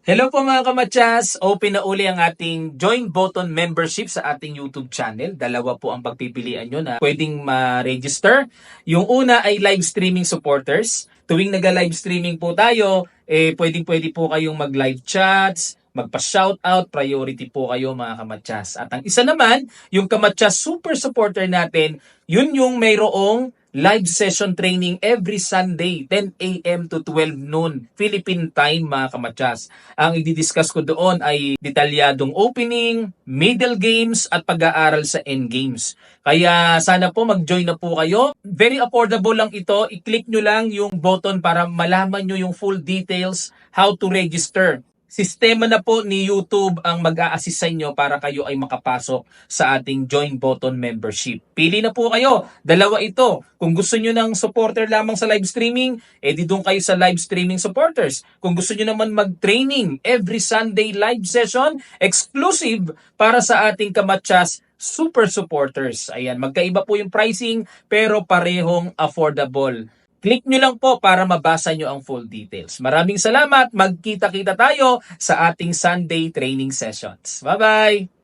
Hello po mga kamatsas! Open na uli ang ating join button membership sa ating YouTube channel. Dalawa po ang pagpipilian nyo na pwedeng ma-register. Yung una ay live streaming supporters. Tuwing nag-live streaming po tayo, pwedeng-pwede po kayong mag-live chats, magpa-shoutout, priority po kayo mga kamatsas. At ang isa naman, yung kamatsas super supporter natin, yun yung mayroong live session training every Sunday, 10 a.m. to 12 noon, Philippine time mga kamatsas. Ang i-discuss ko doon ay detalyadong opening, middle games at pag-aaral sa end games. Kaya sana po mag-join na po kayo. Very affordable lang ito. I-click nyo lang yung button para malaman nyo yung full details how to register. Sistema na po ni YouTube ang mag-a-assist sa inyo para kayo ay makapasok sa ating join button membership. Pili na po kayo. Dalawa ito. Kung gusto nyo ng supporter lamang sa live streaming, edi doon kayo sa live streaming supporters. Kung gusto nyo naman mag-training every Sunday live session, exclusive para sa ating kamatsas super supporters. Ayan, magkaiba po yung pricing pero parehong affordable. Click nyo lang po para mabasa nyo ang full details. Maraming salamat. Magkita-kita tayo sa ating Sunday training sessions. Bye-bye!